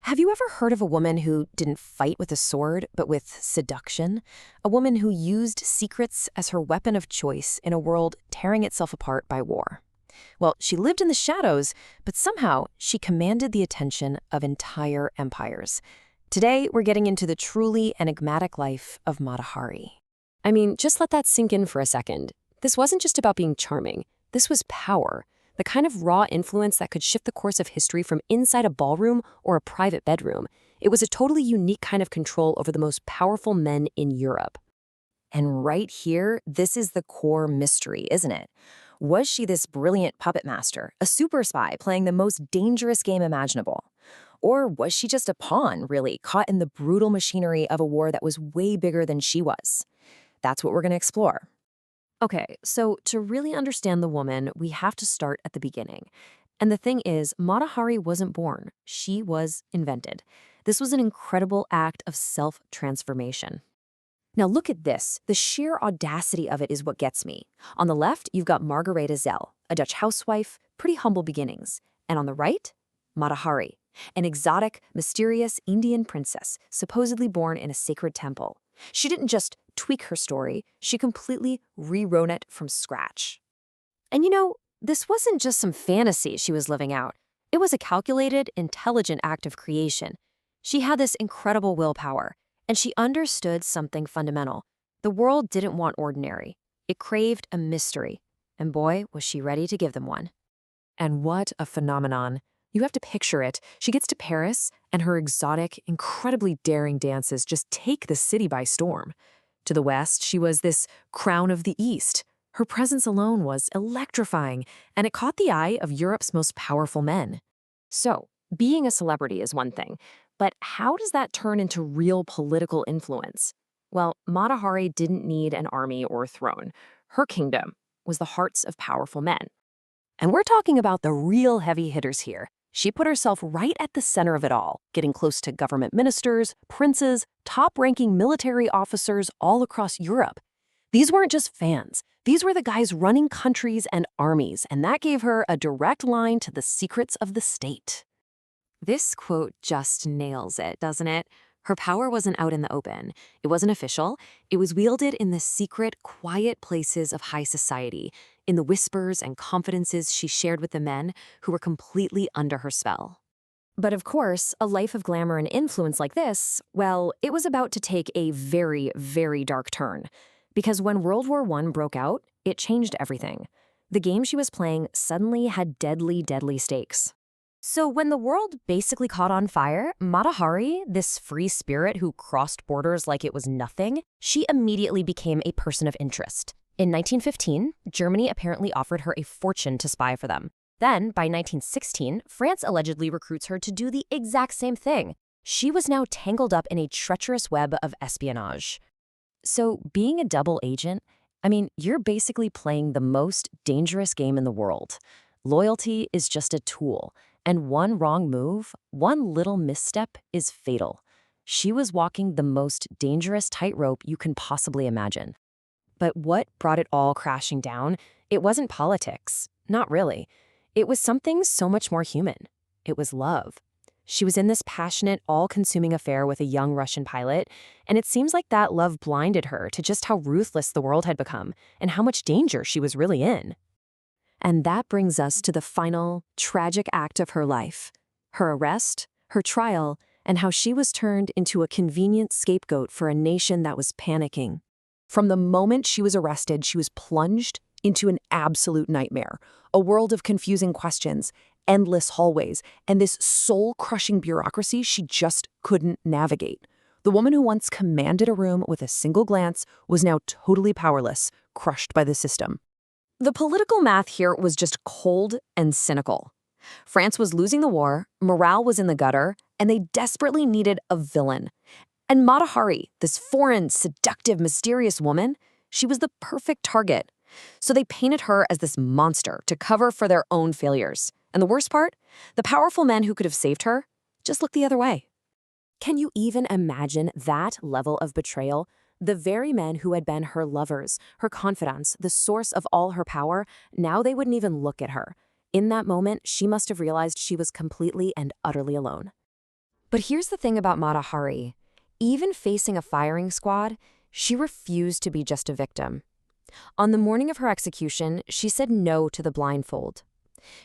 Have you ever heard of a woman who didn't fight with a sword, but with seduction? A woman who used secrets as her weapon of choice in a world tearing itself apart by war. Well, she lived in the shadows, but somehow she commanded the attention of entire empires. Today, we're getting into the truly enigmatic life of Mata Hari. I mean, just let that sink in for a second. This wasn't just about being charming. This was power. The kind of raw influence that could shift the course of history from inside a ballroom or a private bedroom. It was a totally unique kind of control over the most powerful men in Europe. And right here, this is the core mystery, isn't it? Was she this brilliant puppet master, a super spy playing the most dangerous game imaginable? Or was she just a pawn, really, caught in the brutal machinery of a war that was way bigger than she was? That's what we're going to explore. Okay, so to really understand the woman, we have to start at the beginning. And the thing is, Mata Hari wasn't born. She was invented. This was an incredible act of self-transformation. Now look at this. The sheer audacity of it is what gets me. On the left, you've got Margaretha Zelle, a Dutch housewife, pretty humble beginnings. And on the right, Mata Hari, an exotic, mysterious Indian princess, supposedly born in a sacred temple. She didn't just tweak her story, she completely rewrote it from scratch. And this wasn't just some fantasy she was living out. It was a calculated, intelligent act of creation. She had this incredible willpower, and she understood something fundamental. The world didn't want ordinary. It craved a mystery, and boy, was she ready to give them one. And what a phenomenon. You have to picture it. She gets to Paris, and her exotic, incredibly daring dances just take the city by storm. To the west, she was this crown of the East. Her presence alone was electrifying, and it caught the eye of Europe's most powerful men. So, being a celebrity is one thing, but how does that turn into real political influence? Well, Mata Hari didn't need an army or a throne. Her kingdom was the hearts of powerful men. And we're talking about the real heavy hitters here. She put herself right at the center of it all, getting close to government ministers, princes, top-ranking military officers all across Europe. These weren't just fans. These were the guys running countries and armies, and that gave her a direct line to the secrets of the state. This quote just nails it, doesn't it? Her power wasn't out in the open. It wasn't official. It was wielded in the secret, quiet places of high society, in the whispers and confidences she shared with the men who were completely under her spell. But of course, a life of glamour and influence like this, well, it was about to take a very, very dark turn. Because when World War I broke out, it changed everything. The game she was playing suddenly had deadly, deadly stakes. So when the world basically caught on fire, Mata Hari, this free spirit who crossed borders like it was nothing, she immediately became a person of interest. In 1915, Germany apparently offered her a fortune to spy for them. Then, by 1916, France allegedly recruits her to do the exact same thing. She was now tangled up in a treacherous web of espionage. So being a double agent, you're basically playing the most dangerous game in the world. Loyalty is just a tool. And one wrong move, one little misstep is fatal. She was walking the most dangerous tightrope you can possibly imagine. But what brought it all crashing down? It wasn't politics. Not really. It was something so much more human. It was love. She was in this passionate, all-consuming affair with a young Russian pilot, and it seems like that love blinded her to just how ruthless the world had become and how much danger she was really in. And that brings us to the final, tragic act of her life. Her arrest, her trial, and how she was turned into a convenient scapegoat for a nation that was panicking. From the moment she was arrested, she was plunged into an absolute nightmare. A world of confusing questions, endless hallways, and this soul-crushing bureaucracy she just couldn't navigate. The woman who once commanded a room with a single glance was now totally powerless, crushed by the system. The political math here was just cold and cynical. France was losing the war, morale was in the gutter, and they desperately needed a villain. And Mata Hari, this foreign, seductive, mysterious woman, she was the perfect target. So they painted her as this monster to cover for their own failures. And the worst part? The powerful men who could have saved her just looked the other way. Can you even imagine that level of betrayal? The very men who had been her lovers, her confidants, the source of all her power, now they wouldn't even look at her. In that moment, she must have realized she was completely and utterly alone. But here's the thing about Mata Hari. Even facing a firing squad, she refused to be just a victim. On the morning of her execution, she said no to the blindfold.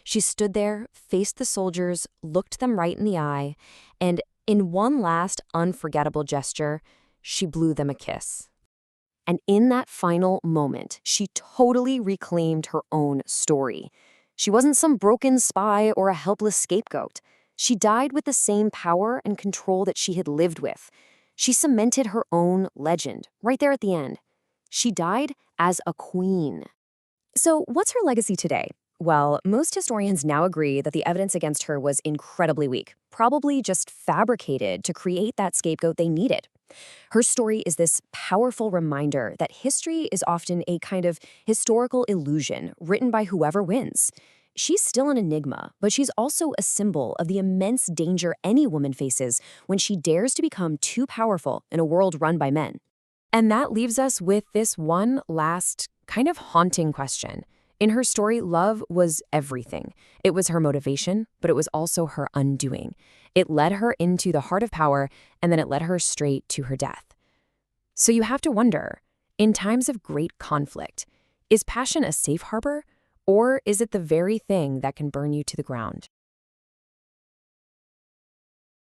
She stood there, faced the soldiers, looked them right in the eye, and in one last unforgettable gesture, she blew them a kiss. And in that final moment, she totally reclaimed her own story. She wasn't some broken spy or a helpless scapegoat. She died with the same power and control that she had lived with. She cemented her own legend right there at the end. She died as a queen. So what's her legacy today? Well, most historians now agree that the evidence against her was incredibly weak, probably just fabricated to create that scapegoat they needed. Her story is this powerful reminder that history is often a kind of historical illusion written by whoever wins. She's still an enigma, but she's also a symbol of the immense danger any woman faces when she dares to become too powerful in a world run by men. And that leaves us with this one last kind of haunting question. In her story, love was everything. It was her motivation, but it was also her undoing. It led her into the heart of power, and then it led her straight to her death. So you have to wonder, in times of great conflict, is passion a safe harbor, or is it the very thing that can burn you to the ground?